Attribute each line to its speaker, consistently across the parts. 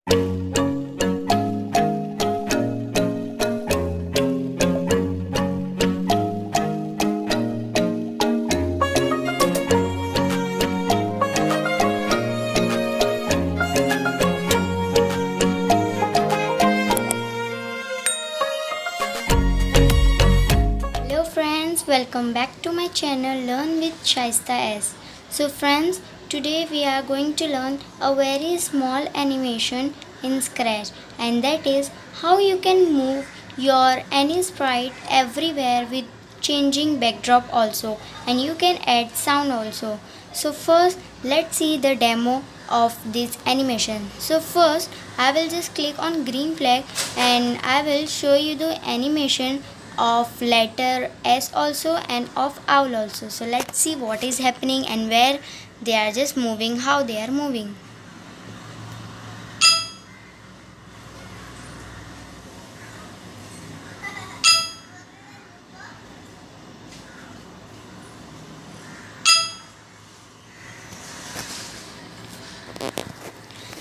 Speaker 1: Hello friends, welcome back to my channel Learn with Shaista S. So friends, today we are going to learn a very small animation in Scratch, and that is how you can move your any sprite everywhere with changing backdrop also, and you can add sound also. So first let's see the demo of this animation. So first I will just click on green flag and I will show you the animation of letter S also and of owl also. So let's see what is happening and where they are just moving, how they are moving.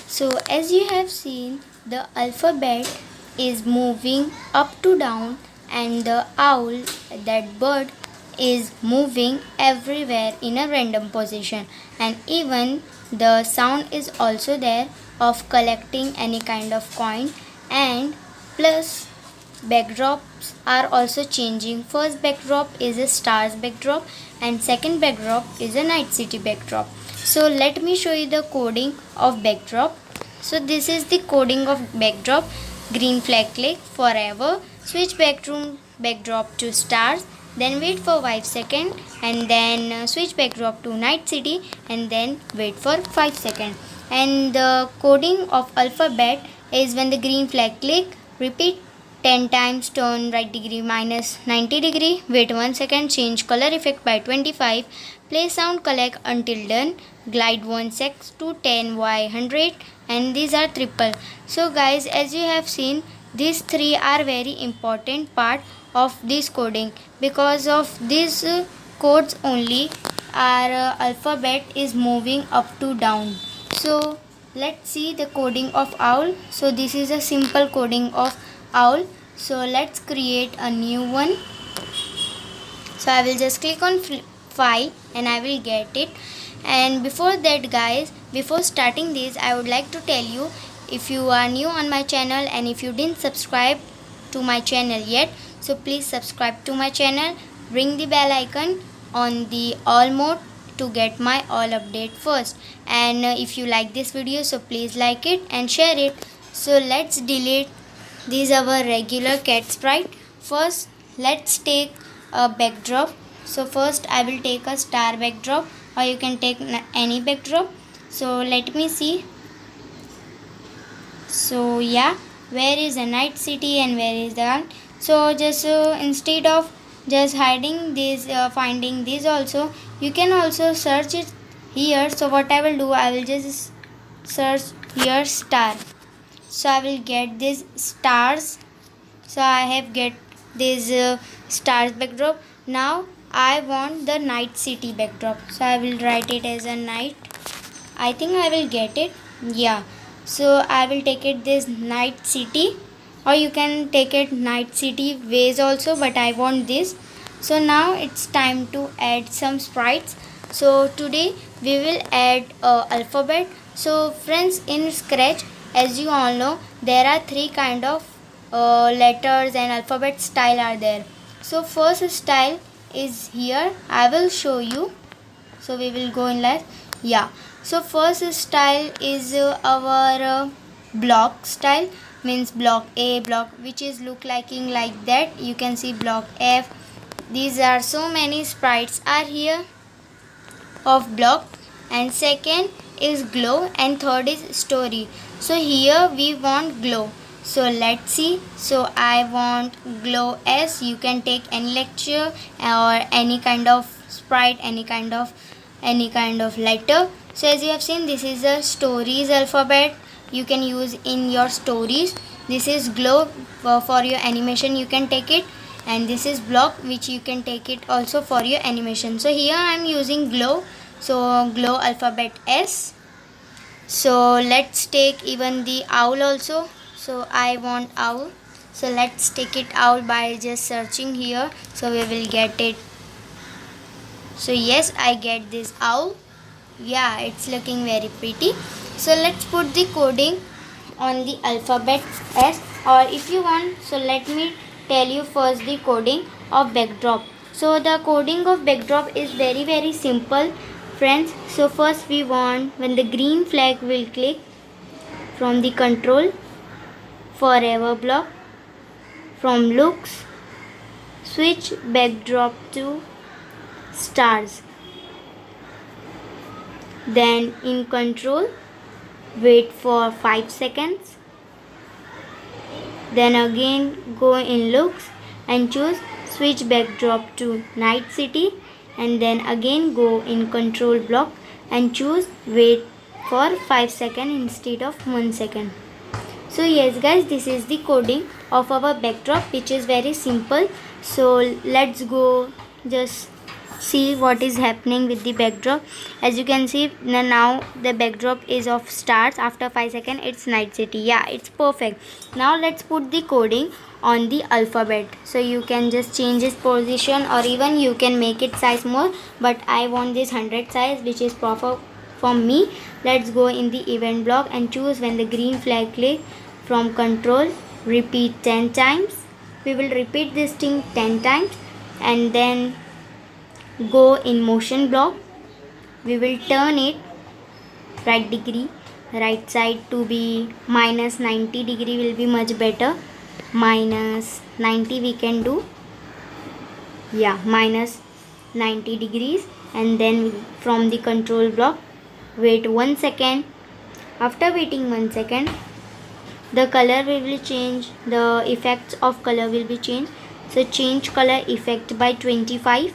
Speaker 1: So as you have seen, the alphabet is moving up to down, and the owl, that bird, is moving everywhere in a random position, and even the sound is also there of collecting any kind of coin, and plus backdrops are also changing. First backdrop is a stars backdrop and second backdrop is a night city backdrop. So let me show you the coding of backdrop. So this is the coding of backdrop. Green flag, click forever, switch backdrop to stars, then wait for 5 seconds, and then switch backdrop to night city, and then wait for 5 seconds. And the coding of alphabet is when the green flag, click, repeat 10 times, turn right degree minus 90 degree, wait 1 second, change color effect by 25, play sound, collect until done, glide 1 sec to 10 y 100, and these are triple. So guys, as you have seen, these three are very important part of this coding. Because of these codes only, our alphabet is moving up to down. So let's see the coding of owl. So this is a simple coding of owl. So let's create a new one. So I will just click on file and I will get it. And before that guys, before starting this, I would like to tell you, if you are new on my channel and if you didn't subscribe to my channel yet, so please subscribe to my channel, ring the bell icon on the all mode to get my all update first. And if you like this video, so please like it and share it. So let's delete this our regular cat sprite. First let's take a backdrop. So first I will take a star backdrop, or you can take any backdrop. So let me see. So yeah, where is the night city and where is the so just instead of just hiding this, finding this also, you can also search it here. So what I will do, I will just search here star. So I will get this stars. So I have get this stars backdrop. Now I want the night city backdrop. So I will write it as a night. I think I will get it. Yeah. So I will take it this night city, or you can take it night city ways also, but I want this. So now it's time to add some sprites. So today we will add alphabet. So friends, in Scratch, as you all know, there are three kind of letters and alphabet style are there. So first style is here, I will show you. So we will go in left. Yeah, so first style is our block style, means block A, block which is look liking like that. You can see block F. These are so many sprites are here of block. And second is glow, and third is story. So here we want glow. So let's see. So I want glow S. You can take any lecture or any kind of sprite, any kind of letter. So as you have seen, this is a stories alphabet. You can use in your stories. This is glow for your animation, you can take it. And this is block, which you can take it also for your animation. So here I am using glow. So glow alphabet S. So let's take even the owl also. So I want owl, so let's take it out by just searching here. So we will get it. So yes, I get this owl. Yeah, it's looking very pretty. So let's put the coding on the alphabet S, or if you want, so let me tell you first the coding of backdrop. So the coding of backdrop is very simple, friends. So first we want, when the green flag will click, from the control forever block, from looks switch backdrop to stars, then in control wait for 5 seconds, then again go in looks and choose switch backdrop to night city, and then again go in control block and choose wait for 5 seconds instead of 1 second. So yes guys, this is the coding of our backdrop, which is very simple. So let's go just see what is happening with the backdrop. As you can see now the backdrop is of stars. After 5 seconds it's night city. Yeah, it's perfect. Now let's put the coding on the alphabet. So you can just change its position, or even you can make it size more, but I want this 100 size, which is proper for me. Let's go in the event block and choose when the green flag click, from control repeat 10 times. We will repeat this thing 10 times, and then go in motion block. We will turn it right degree, right side to be minus 90 degree will be much better. Minus 90 we can do. Yeah, minus 90 degrees, and then from the control block wait 1 second. After waiting 1 second, the color will change, the effects of color will be changed. So change color effect by 25.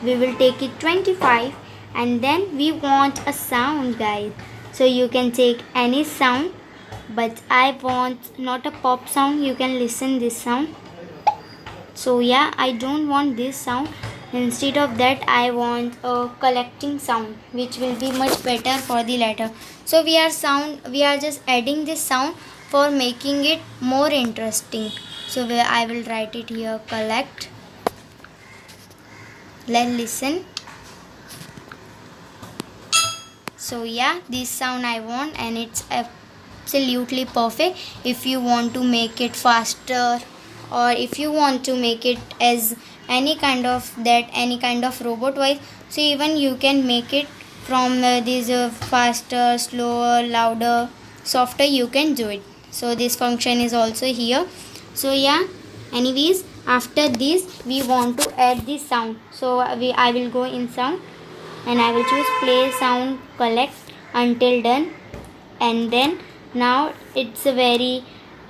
Speaker 1: We will take it 25, and then we want a sound, guys. So you can take any sound, but I want not a pop sound. You can listen this sound. So yeah, I don't want this sound. Instead of that, I want a collecting sound, which will be much better for the letter. So we are just adding this sound for making it more interesting. So I will write it here, collect. Let's listen. So yeah, this sound I want, and it's absolutely perfect. If you want to make it faster, or if you want to make it as any kind of robot voice, so even you can make it from this faster, slower, louder, softer, you can do it. So this function is also here. So yeah, anyways, after this we want to add this sound. So I will go in sound, and I will choose play sound collect until done. And then now it's a very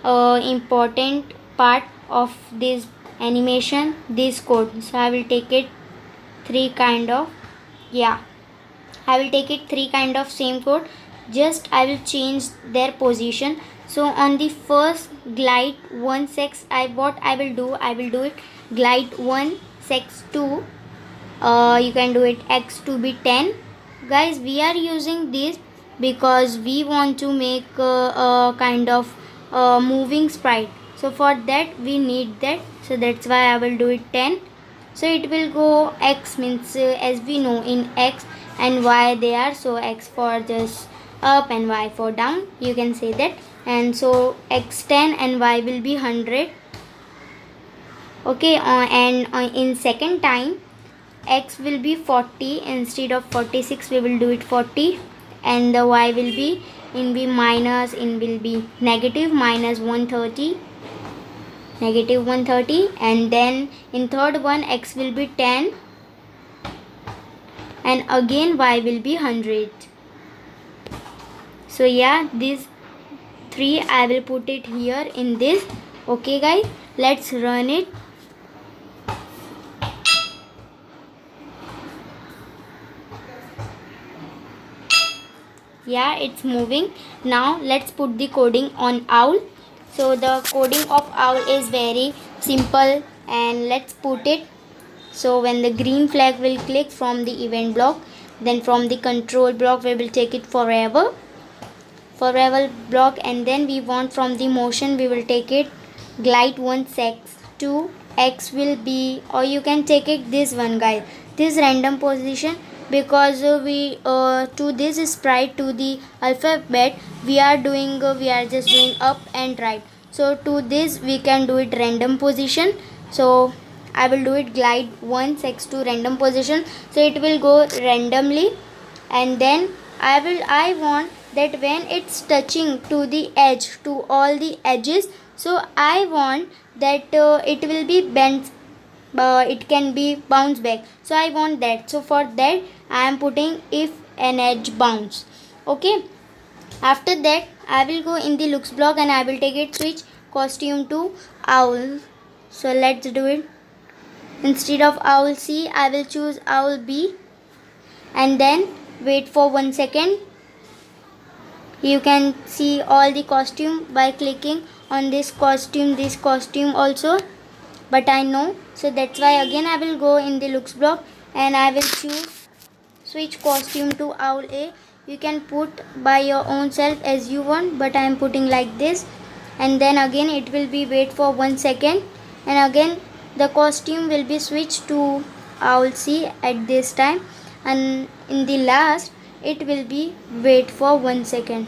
Speaker 1: important part of this animation, this code. So I will take it three kind of same code. Just I will change their position. So on the first glide 1 sex, I will do it glide 1 sex 2. You can do it x to be 10. Guys, we are using this because we want to make a kind of moving sprite. So for that we need that. So that's why I will do it 10. So it will go x means as we know in x and y they are. So x for just up and y for down, you can say that. And so x 10 and y will be 100. Okay, and in second time x will be 40 instead of 46. We will do it 40, and the y will be will be negative minus 130, negative 130. And then in third one x will be 10, and again y will be 100. So yeah, these three I will put it here in this. Okay guys, let's run it. Yeah, it's moving. Now let's put the coding on owl. So the coding of owl is very simple, and let's put it. So when the green flag will click from the event block, then from the control block we will take it forever. forever block, and then we want from the motion we will take it glide 1x, 2 x will be, or you can take it this one guys, this random position, because we to this sprite, to the alphabet we are just doing up and right. So to this we can do it random position. So I will do it glide 1x to random position, so it will go randomly. And then I want that when it's touching to the edge, to all the edges, so I want that it will be bent, it can be bounce back, so I want that. So for that I am putting if an edge bounce. Okay, after that I will go in the looks block and I will take it switch costume to owl. So let's do it. Instead of owl C, I will choose owl B, and then wait for 1 second. You can see all the costume by clicking on this costume also, but I know, so that's why again I will go in the looks block and I will choose switch costume to owl A. You can put by your own self as you want, but I am putting like this. And then again it will be wait for 1 second, and again the costume will be switched to owl C at this time, and in the last it will be wait for 1 second.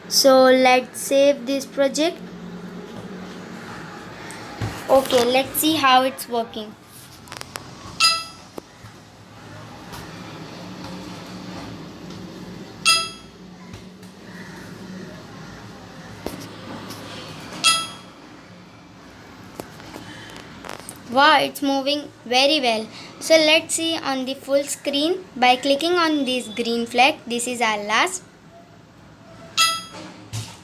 Speaker 1: So let's save this project. Okay, let's see how it's working. Wow, it's moving very well. So let's see on the full screen by clicking on this green flag. This is our last.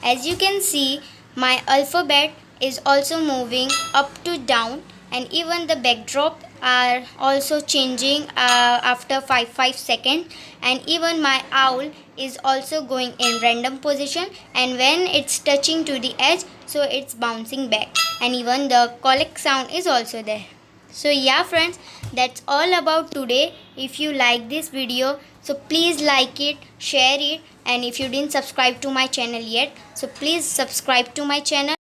Speaker 1: As you can see, my alphabet is also moving up to down, and even the backdrop are also changing after 5 seconds, and even my owl is also going in random position, and when it's touching to the edge, so it's bouncing back, and even the collect sound is also there. So yeah friends, that's all about today. If you like this video, so please like it, share it, and if you didn't subscribe to my channel yet, so please subscribe to my channel.